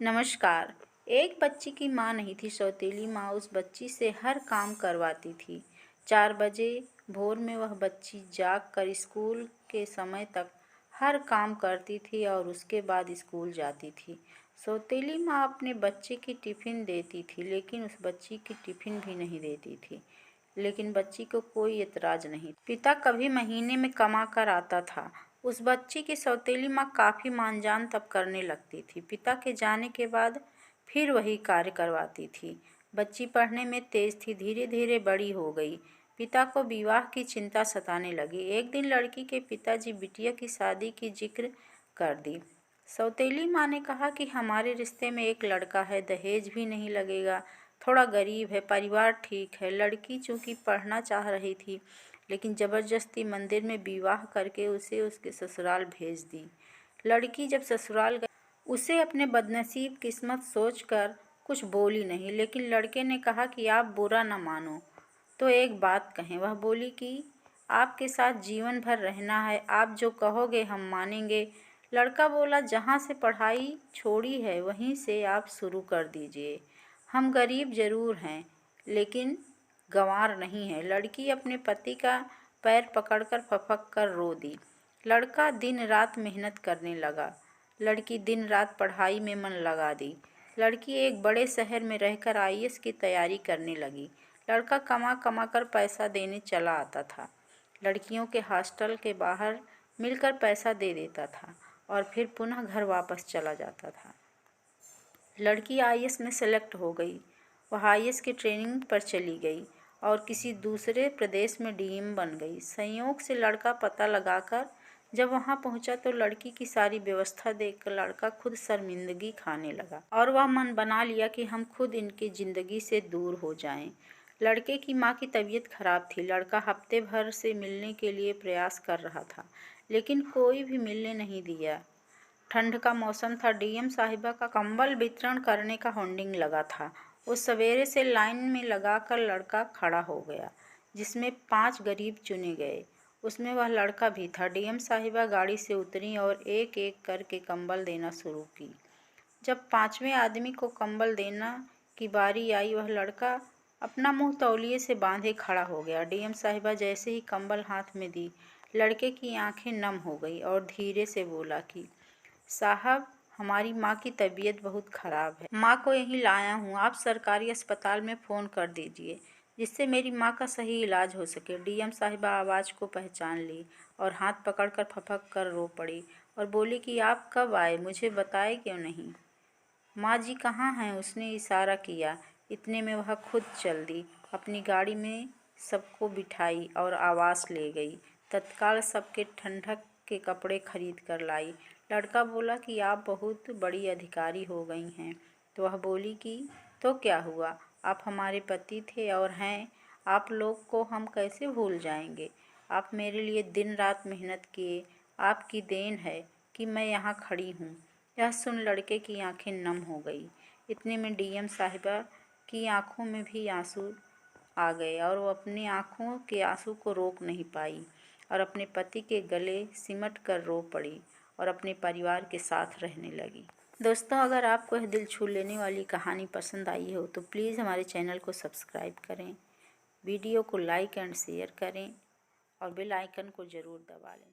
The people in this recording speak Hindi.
नमस्कार। एक बच्ची की माँ नहीं थी। सौतेली माँ उस बच्ची से हर काम करवाती थी। 4 बजे भोर में वह बच्ची जाग कर स्कूल के समय तक हर काम करती थी और उसके बाद स्कूल जाती थी। सौतेली माँ अपने बच्चे की टिफ़िन देती थी, लेकिन उस बच्ची की टिफ़िन भी नहीं देती थी। लेकिन बच्ची को कोई एतराज़ नहीं। पिता कभी महीने में कमा कर आता था। उस बच्ची की सौतेली माँ काफ़ी मानजान तब करने लगती थी। पिता के जाने के बाद फिर वही कार्य करवाती थी। बच्ची पढ़ने में तेज थी, धीरे धीरे बड़ी हो गई। पिता को विवाह की चिंता सताने लगी। एक दिन लड़की के पिताजी बिटिया की शादी की जिक्र कर दी। सौतेली माँ ने कहा कि हमारे रिश्ते में एक लड़का है, दहेज भी नहीं लगेगा, थोड़ा गरीब है, परिवार ठीक है। लड़की चूँकि पढ़ना चाह रही थी, लेकिन ज़बरदस्ती मंदिर में विवाह करके उसे उसके ससुराल भेज दी। लड़की जब ससुराल गई, उसे अपने बदनसीब किस्मत सोचकर कुछ बोली नहीं, लेकिन लड़के ने कहा कि आप बुरा न मानो तो एक बात कहें। वह बोली कि आपके साथ जीवन भर रहना है, आप जो कहोगे हम मानेंगे। लड़का बोला, जहाँ से पढ़ाई छोड़ी है वहीं से आप शुरू कर दीजिए। हम गरीब ज़रूर हैं, लेकिन गंवार नहीं है। लड़की अपने पति का पैर पकड़कर फपक कर रो दी। लड़का दिन रात मेहनत करने लगा। लड़की दिन रात पढ़ाई में मन लगा दी। लड़की एक बड़े शहर में रहकर आईएएस की तैयारी करने लगी। लड़का कमा कमा कर पैसा देने चला आता था। लड़कियों के हॉस्टल के बाहर मिलकर पैसा दे देता था और फिर पुनः घर वापस चला जाता था। लड़की आईएएस में सेलेक्ट हो गई। वह आईएएस की ट्रेनिंग पर चली गई और किसी दूसरे प्रदेश में डीएम बन गई। संयोग से लड़का पता लगाकर जब वहां पहुंचा तो लड़की की सारी व्यवस्था देखकर लड़का खुद शर्मिंदगी खाने लगा और वह मन बना लिया कि हम खुद इनकी ज़िंदगी से दूर हो जाएं। लड़के की माँ की तबीयत खराब थी। लड़का हफ्ते भर से मिलने के लिए प्रयास कर रहा था, लेकिन कोई भी मिलने नहीं दिया। ठंड का मौसम था। डीएम साहिबा का कंबल वितरण करने का होर्डिंग लगा था। उस सवेरे से लाइन में लगाकर लड़का खड़ा हो गया, जिसमें 5 गरीब चुने गए। उसमें वह लड़का भी था। डीएम साहिबा गाड़ी से उतरी और एक एक करके कंबल देना शुरू की। जब 5वें आदमी को कंबल देना की बारी आई, वह लड़का अपना मुंह तौलिए से बांधे खड़ा हो गया। डीएम साहिबा जैसे ही कंबल हाथ में दी, लड़के की आंखें नम हो गई और धीरे से बोला कि साहब, हमारी माँ की तबीयत बहुत ख़राब है। माँ को यहीं लाया हूँ, आप सरकारी अस्पताल में फ़ोन कर दीजिए जिससे मेरी माँ का सही इलाज हो सके। डीएम साहिबा आवाज़ को पहचान ली और हाथ पकड़कर फपक कर रो पड़ी और बोली कि आप कब आए, मुझे बताए क्यों नहीं? माँ जी कहाँ हैं? उसने इशारा किया। इतने में वह खुद चल दी। अपनी गाड़ी में सबको बिठाई और आवास ले गई। तत्काल सबके ठंडक के कपड़े खरीद कर लाई। लड़का बोला कि आप बहुत बड़ी अधिकारी हो गई हैं। तो वह बोली कि तो क्या हुआ, आप हमारे पति थे और हैं। आप लोग को हम कैसे भूल जाएंगे? आप मेरे लिए दिन रात मेहनत किए। आपकी देन है कि मैं यहाँ खड़ी हूँ। यह सुन लड़के की आंखें नम हो गई। इतने में डीएम साहिबा की आंखों में भी आंसू आ गए और वो अपनी आंखों के आंसू को रोक नहीं पाई और अपने पति के गले सिमट कर रो पड़ी और अपने परिवार के साथ रहने लगी। दोस्तों, अगर आपको यह दिल छू लेने वाली कहानी पसंद आई हो तो प्लीज़ हमारे चैनल को सब्सक्राइब करें, वीडियो को लाइक एंड शेयर करें और बेल आइकन को ज़रूर दबा लें।